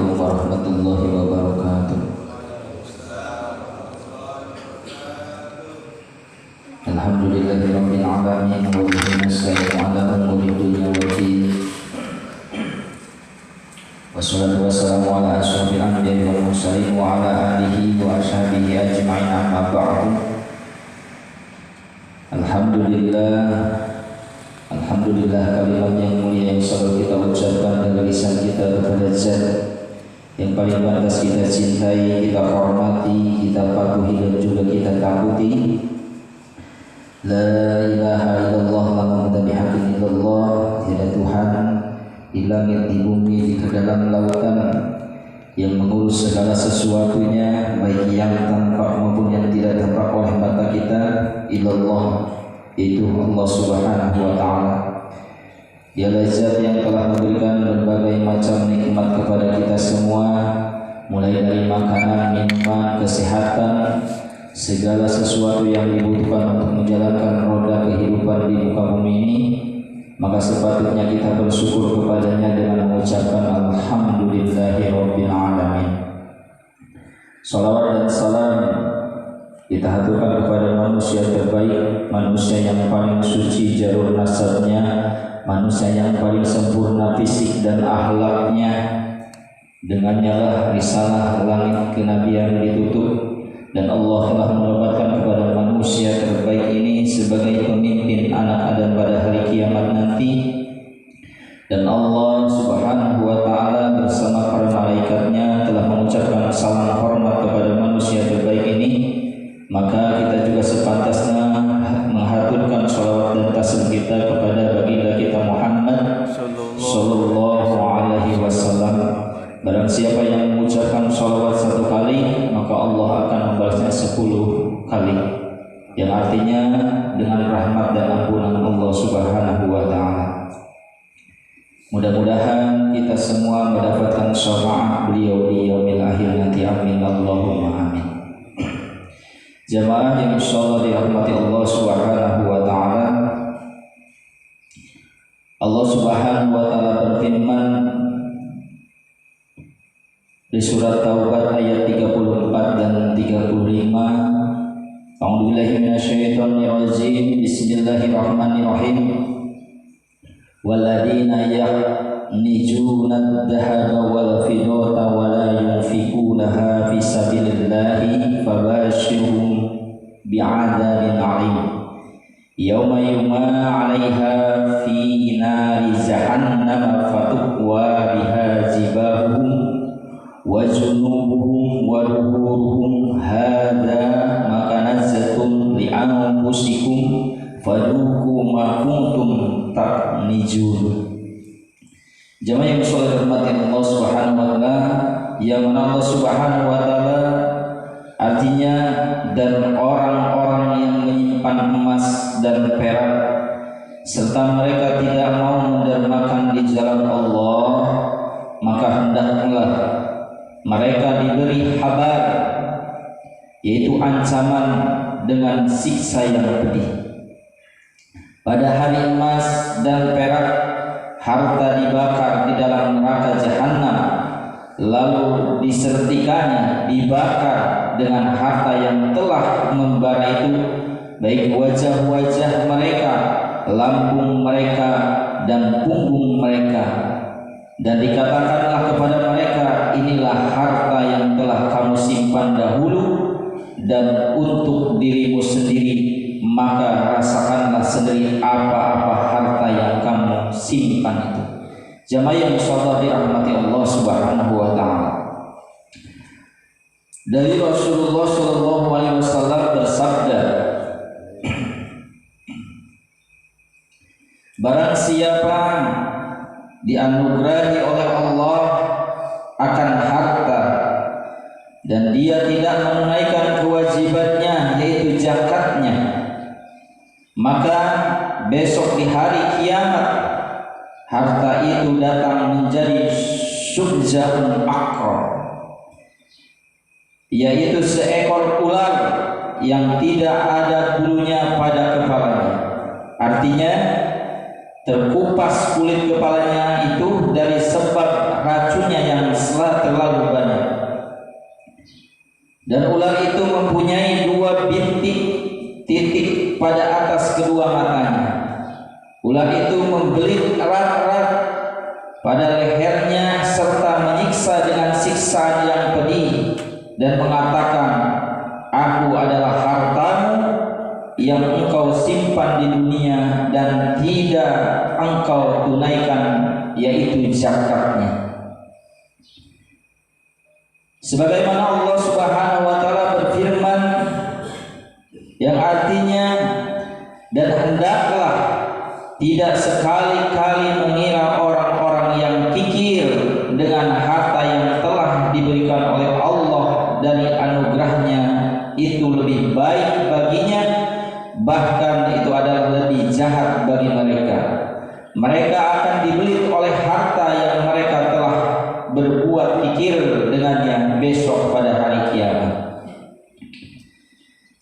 Assalamualaikum warahmatullahi wabarakatuh. Alhamdulillahirabbil alamin wa bihi nasta'inu ala umuri dunya waddin. Wassalatu wassalamu ala asyrofil anbiya'i wal mursalin wa ala alihi wa ashabihi ajma'in, amma ba'du. Alhamdulillah kalimat yang mulia yang selalu kita ucapkan dari lisan kita kepada Zat yang paling pantas kita cintai, kita hormati, kita patuhi dan juga kita takuti. La ilaha illallah, la ma'budu bihaqqin illallah. Tiada Tuhan di langit, di bumi, di kedalam lautan yang mengurus segala sesuatunya, baik yang tampak maupun yang tidak tampak oleh mata kita, illallah, itu Allah Subhanahu wa ta'ala. Dialah Zat yang telah memberikan berbagai macam nikmat kepada kita semua, mulai dari makanan, minuman, kesehatan, segala sesuatu yang dibutuhkan untuk menjalankan roda kehidupan di muka bumi ini. Maka sepatutnya kita bersyukur kepadanya dengan mengucapkan Alhamdulillahirabbil alamin. Salawat dan salam kita haturkan kepada manusia terbaik, manusia yang paling suci jalur nasabnya, manusia yang paling sempurna fisik dan akhlaknya. Dengannya lah risalah langit kenabian ditutup, dan Allah telah menobatkan kepada manusia terbaik ini sebagai pemimpin anak Adam pada hari kiamat nanti. Dan Allah Subhanahu wa ta'ala bersama para malaikatnya telah mengucapkan salam hormat kepada manusia terbaik ini. Maka kita juga sepantasnya menghaturkan sholawat dan taslim kita kepada baginda kita Muhammad sallallahu alaihi wasallam. Barang siapa yang mengucapkan sholawat 1 kali, maka Allah akan membalasnya 10 kali, yang artinya dengan rahmat dan ampunan Allah Subhanahu wa ta'ala. Mudah-mudahan kita semua mendapatkan syafaat beliau di yaumil akhir nanti, amin Allahumma amin. Jamaah yang insyaallah dirahmati Allah Subhanahu wa ta'ala, Allah Subhanahu wa ta'ala berfirman di surat Taubat ayat 34 dan 35. A'udzubillahi minasyaitonirrajim. Bismillahirrahmanirrahim. Walladzina yaknizuna ad-dhahaba wal fiddata wa la yunfikunaha fi sabilillahi fabashshirhum bi'adzabin 'alim. Yauma yuma 'alaiha fi nari jahannam fatukwa biha jibahuhum wa junubuhum wa duhuruhum hadza ma kanaztum li anfusikum fadhuku ma kuntum taknizun. Jamaah yang dirahmati Allah Subhanahu wa ta'ala, yang mana Allah Subhanahu wa ta'ala artinya dan orang-orang yang menyimpan emas dan perak serta mereka tidak mau mendermakan di jalan Allah, maka hendaklah mereka diberi kabar, yaitu ancaman dengan siksa yang pedih. Pada hari emas dan perak, harta dibakar di dalam neraka jahanam, lalu disertikannya dibakar dengan harta yang telah membara itu, baik wajah-wajah mereka, lambung mereka, dan punggung mereka. Dan dikatakanlah kepada mereka, inilah harta yang telah kamu simpan dahulu, dan untuk dirimu sendiri, maka rasakanlah sendiri apa-apa harta yang kamu simpan itu. Jamaah yang insyaallah dirahmati Allah Subhanahu wa ta'ala. Dari Rasulullah sallallahu alaihi wasallam bersabda, barang siapa dianugerahi oleh Allah akan harta dan dia tidak menunaikan kewajibannya, yaitu zakatnya, maka besok di hari kiamat harta itu datang menjadi subza'un aqrab, yaitu seekor ular yang tidak ada bulunya pada kepalanya. Artinya terkupas kulit kepalanya itu dari sebab racunnya yang terlalu banyak. Dan ular itu mempunyai 2 bintik titik pada atas kedua matanya. Ular itu membelit erat-erat pada lehernya serta menyiksa dengan siksaan yang pedih dan mengatakan, "Aku adalah hartamu yang engkau simpan di dunia dan tidak engkau tunaikan, yaitu zakatnya." Sebagaimana Allah Subhanahu wa taala berfirman yang artinya, "Dan hendaklah tidak sekali-kali mengira orang-orang yang kikir dengan harta yang telah diberikan oleh Allah dari anugerahnya itu lebih baik baginya, bahkan itu adalah lebih jahat bagi mereka. Mereka akan dibelit oleh harta yang mereka telah berbuat kikir dengannya besok pada hari kiamat."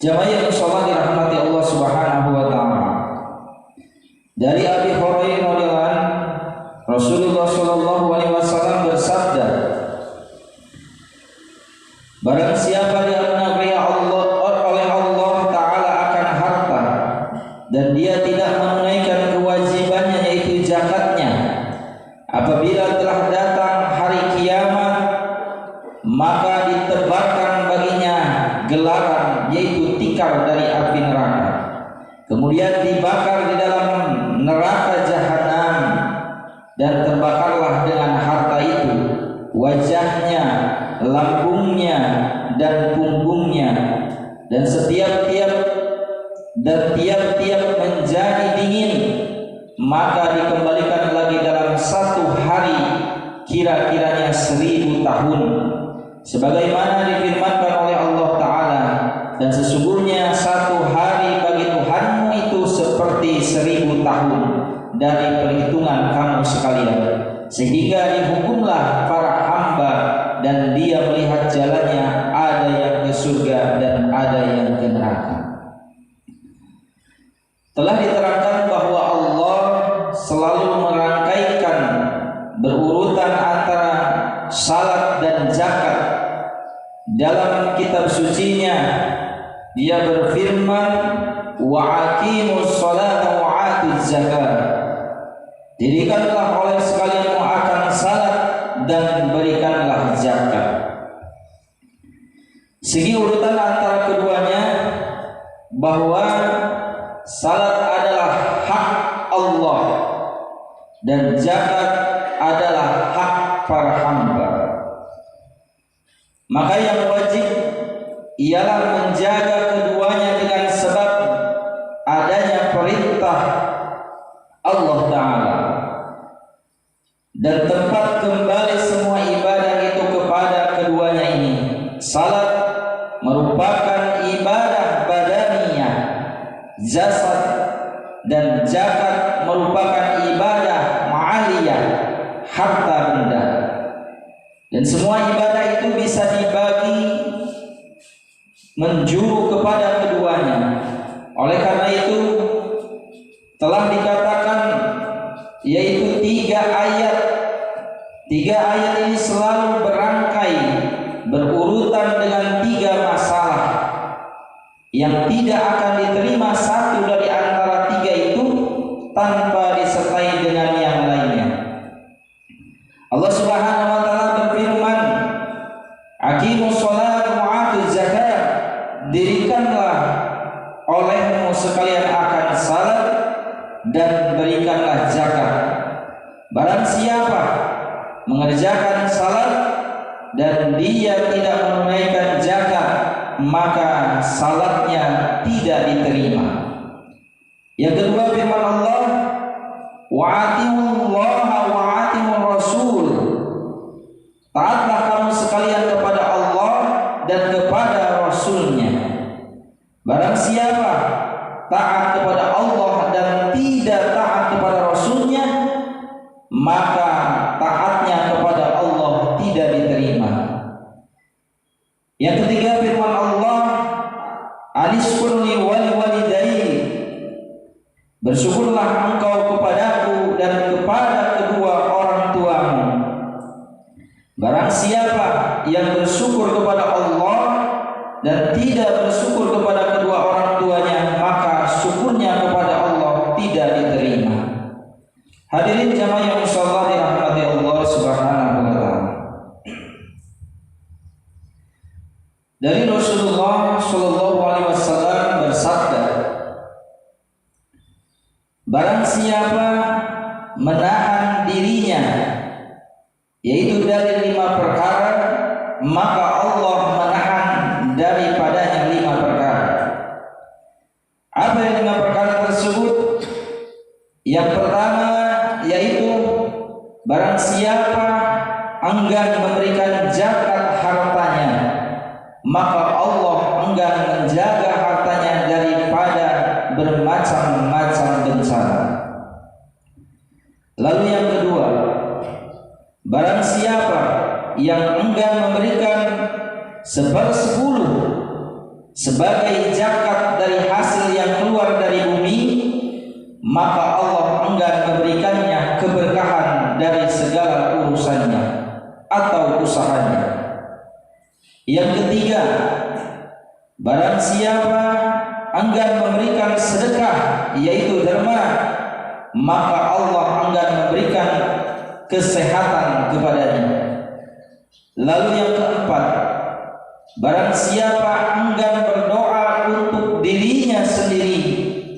Jamaah yang insyaallah dirahmati Allah Subhanahu wa taala. Dari Abi Hurairah radhiyallahu anhu, Rasulullah sallallahu alaihi wasallam bersabda, "Barang siapa dianugerahi Allah oleh Allah taala akan harta dan dia tidak menunaikan kewajibannya yaitu zakatnya, apabila telah datang hari kiamat maka ditebarkan baginya gelaran yaitu tikar dari api neraka. Kemudian dibakar di dalam neraka jahanam dan terbakarlah dengan harta itu wajahnya, lambungnya dan punggungnya, dan tiap-tiap menjadi dingin, maka dikembalikan lagi dalam 1 hari kira-kiranya 1000 tahun, sebagaimana difirmankan oleh Allah Ta'ala, dan sesungguhnya 1 hari bagi Tuhanmu itu seperti 1000 tahun dari perhitungan kamu sekalian, sehingga dihukumlah para hamba dan dia melihat jalannya, ada yang ke surga dan ada yang ke neraka." Telah diterangkan bahwa Allah selalu merangkaikan berurutan antara salat dan zakat. Dalam kitab sucinya dia berfirman, "Wa aqimus salata wa atuz zakat." Dirikanlah oleh sekalian akan salat dan berikanlah zakat. Segi urutan antara keduanya bahwa salat adalah hak Allah dan zakat adalah hak para hamba. Maka yang wajib ialah menjaga keduanya dengan sebab adanya perintah Allah Ta'ala, dan tempat kembali semua ibadah itu kepada keduanya ini. Salat merupakan ibadah badaniyah, jasad, dan zakat merupakan ibadah ma'aliyah, harta benda. Dan semua ibadah itu bisa dibagi menjuru kepada keduanya. Oleh karena itu telah dikatakan, yaitu 3 ayat. 3 ayat ini selalu berangkai berurutan dengan 3 masalah yang tidak akan diterima satu dari antara 3 itu tanpa disertai dengan yang lainnya. Allah Subhanahu wa taala berfirman, "Aqimus sholata wa atuz zakat." Dirikanlah olehmu sekalian akan salat dan berikanlah zakat. Barang siapa mengerjakan salat dan dia tidak menunaikan zakat, maka salatnya tidak diterima. Yang kedua firman Allah, "Wa atiullaha wa atiur rasul." Taatlah kamu sekalian kepada Allah dan kepada Rasulnya. Barang siapa taat kepada Allah dan tidak taat kepada Rasulnya, maka taatnya kepada Allah tidak diterima. Yang ketiga firman Allah, "Anishkur li walidayk." Bersyukurlah engkau kepadaku dan kepada kedua orang tuamu. Barang siapa yang bersyukur kepada Allah dan tidak bersyukur kepada kedua orang tuanya, maka syukurnya kepada Allah tidak diterima. Hadirin jamaah yang insyaallah dirahmati Allah Subhanahu wa taala. Dari Rasulullah sallallahu alaihi wasallam bersabda, barang siapa menahan dirinya yaitu dari 5 perkara, maka Allah menahan daripadanya 5 perkara. Apa yang 5 perkara tersebut? Yang pertama yaitu barang siapa enggan memberikan zakat hartanya, maka Allah enggan menjaga hartanya daripada bermacam-macam bencana. Lalu yang kedua, barang siapa yang enggan memberikan 1/10 sebagai zakat dari hasil yang keluar dari bumi, maka Allah enggan memberikannya keberkahan dari segala urusannya atau usahanya. Yang ketiga, barang siapa enggan memberikan sedekah yaitu derma, maka Allah enggan memberikan kesehatan kepadanya. Lalu yang keempat, barang siapa enggan berdoa untuk dirinya sendiri,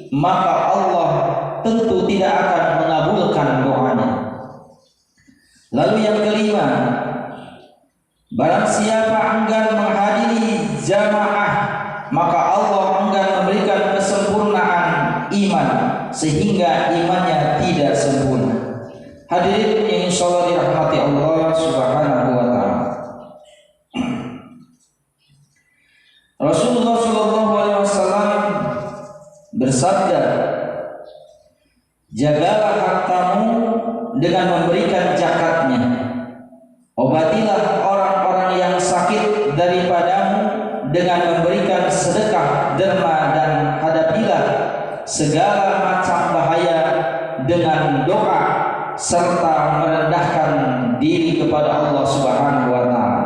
maka Allah tentu tidak akan mengabulkan doanya. Lalu yang kelima, barang siapa enggan menghadiri jamaah, maka Allah enggan memberikan kesempurnaan iman sehingga imannya tidak sempurna. Hadirin yang insyaallah dirahmati Allah Subhanahu wa taala. Rasulullah sallallahu alaihi wasallam bersabda, jagalah hartamu dengan memberikan zakatnya. Obatilah orang-orang yang sakit daripadamu dengan memberikan sedekah derma, dan hadapilah segala macam bahaya dengan doa serta merendahkan diri kepada Allah Subhanahu wa taala.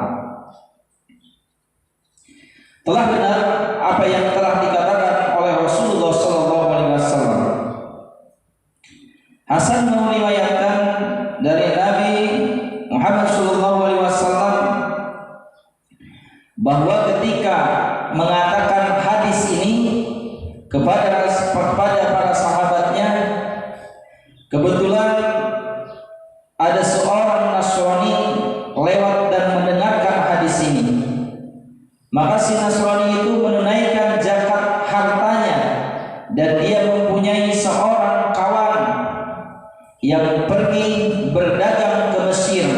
Telah benar apa yang telah dikatakan oleh Rasulullah sallallahu alaihi wasallam. Hasan meriwayatkan dari Nabi Muhammad sallallahu alaihi wasallam bahwa ketika mengatakan hadis ini kepada para sahabatnya, kebetulan ada seorang Nasrani lewat dan mendengarkan hadis ini. Maka si Nasrani itu menunaikan zakat hartanya, dan dia mempunyai seorang kawan yang pergi berdagang ke Mesir.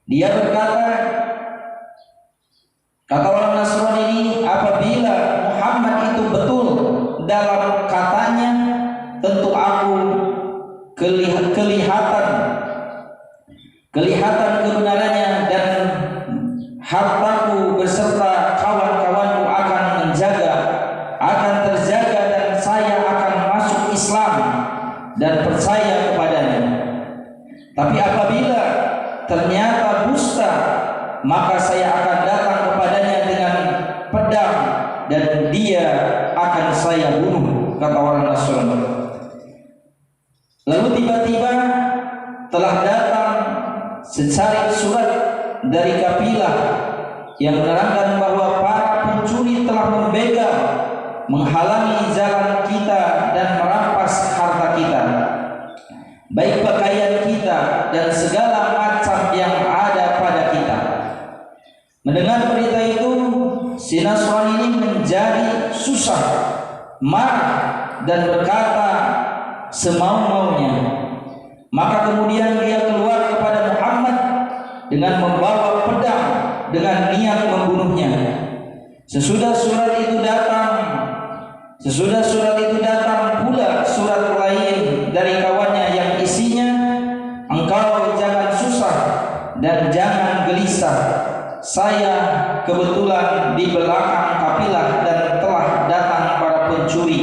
Dia berkata, kata orang Nasrani ini, apabila Muhammad itu betul dalam katanya, tentu aku kelihatan kebenarannya, dan hartaku beserta kawan-kawanku akan terjaga, dan saya akan masuk Islam dan percaya kepadanya. Tapi apabila ternyata dusta, maka saya akan datang kepadanya dengan pedang dan dia akan saya bunuh, kata orang Nasrani. Lalu tiba-tiba telah datang secari surat dari kafilah yang menerangkan bahwa para pencuri telah membegal, menghalangi jalan kita dan merampas harta kita, baik pakaian kita dan segala macam yang ada pada kita. Mendengar berita itu, si Nasrani ini menjadi susah, marah, dan berkata semau-maunya. Maka kemudian dia keluar kepada Muhammad dengan membawa pedang dengan niat membunuhnya. Sesudah surat itu datang pula surat lain dari kawannya yang isinya, engkau jangan susah dan jangan gelisah. Saya kebetulan di belakang kafilah dan telah datang para pencuri,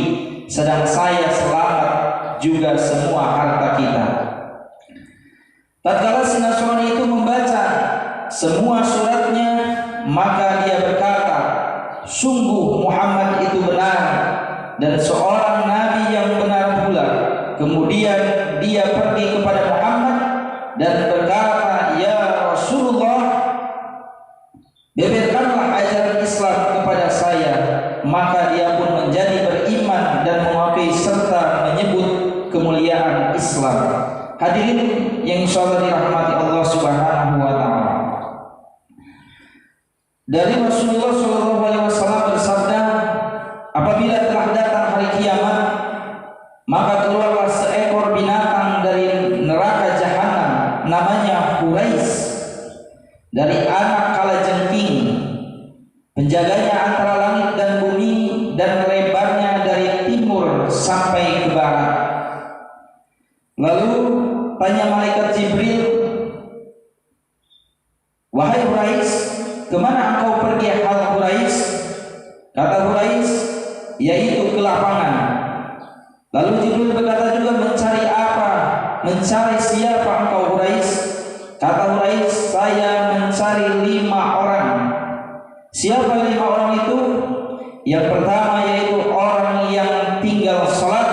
sedang saya selamat juga semua harta kita. Tatkala si Nasrani itu membaca semua suratnya, maka dia berkata, sungguh Muhammad itu benar dan seorang nabi yang benar pula. Kemudian dia pergi kepada Muhammad dan berkata, ya Rasulullah, beberkanlah ajaran Islam kepada saya. Maka dia pun menjadi beriman dan mengakui serta menyebut kemuliaan Islam. Hadirin yang insyaallah dirahmati Allah Subhanahu wa taala. Dari Rasulullah SAW bersabda, apabila telah datang hari kiamat, maka keluarlah seekor binatang dari neraka jahanam, namanya Hurais, dari anak kalajengking. Penjaganya antara langit dan bumi, dan lebarnya dari timur sampai ke barat. Lalu tanya malaikat Jibril, wahai Hurais, kemana engkau pergi hal Hurais? Kata Hurais, yaitu ke lapangan. Lalu Jibril berkata juga, mencari apa? Mencari siapa engkau Hurais? Kata Hurais, saya mencari 5 orang. Siapa 5 orang itu? Yang pertama yaitu orang yang tinggal salat,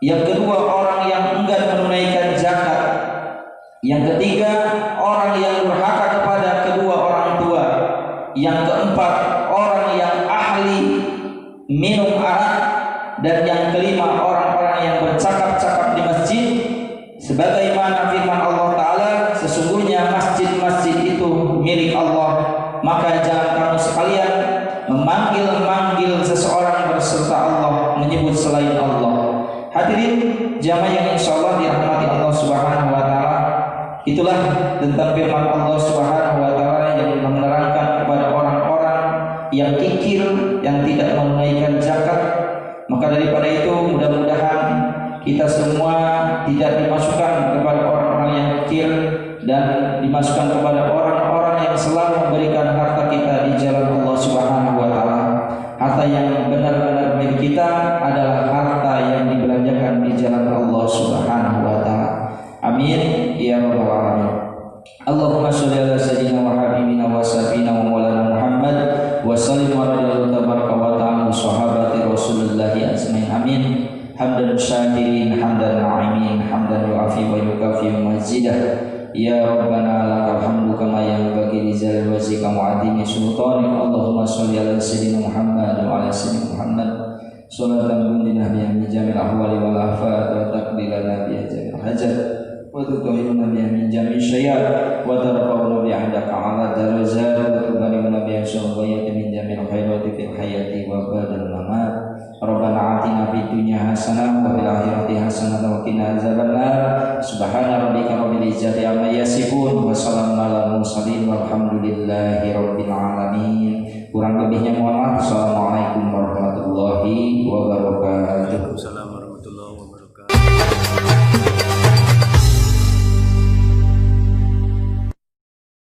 yang kedua orang yang enggan menunaikan zakat, yang ketiga orang yang durhaka kepada kedua orang tua, yang keempat orang yang ahli minum arak, dan yang kelima orang-orang yang bercakap-cakap di masjid. Sebagaimana firman Allah Ta'ala, sesungguhnya masjid-masjid itu milik Allah, maka jangan kamu sekalian memanggil seseorang berserta Allah, menyebut selain Allah. Hadirin jamaah yang insyaallah dirahmati Allah Subhanahu wa taala, itulah tentang firman Allah Subhanahu wa taala yang menerangkan kepada orang-orang yang kikir, yang tidak menunaikan zakat. Maka daripada itu mudah-mudahan kita semua tidak dimasukkan kepada orang-orang yang kikir dan dimasukkan kepada orang-orang yang selalu memberikan harta kita di jalan Allah Subhanahu wa taala. Harta yang benar-benar milik kita adalah harta yang dibelanjakan di jalan Allah Subhanahu wa taala. Amin ya rabbal alamin. Allahumma shalli ala sayyidina wa habibina wa safina wa maulana Muhammad wa sallim ala tabaraka wa ta'ala sahabati Rasulullah ajmain. Amin. Hamdan syakirin, hamdan na'imin, hamdan yu'afi wa yukafi mazidah. Ya Rabbana lakal hamdu kama yanbaghi li jalali wajhika wa 'azimi sultanik. Allahumma shalli ala sayyidina Muhammad wa ala sayyidina Muhammad salatan bina biha min jamil ahwali wal afat wa taqbilana biha jamil hajat wa tudhhiruna biha min jamil syayat wa tarfa'una biha 'indaka 'ala darajat wa tuballighuna biha syarriyati min jamil khairati fil hayati wa ba'dal mamat. Rabbana atina fid dunya hasanah wa fil akhirati hasanah wa qina azabannar. Subhana rabbika rabbil izzati amma yasifun wa salamun alal mursalin walhamdulillahi rabbil alamin. Kurang lebihnya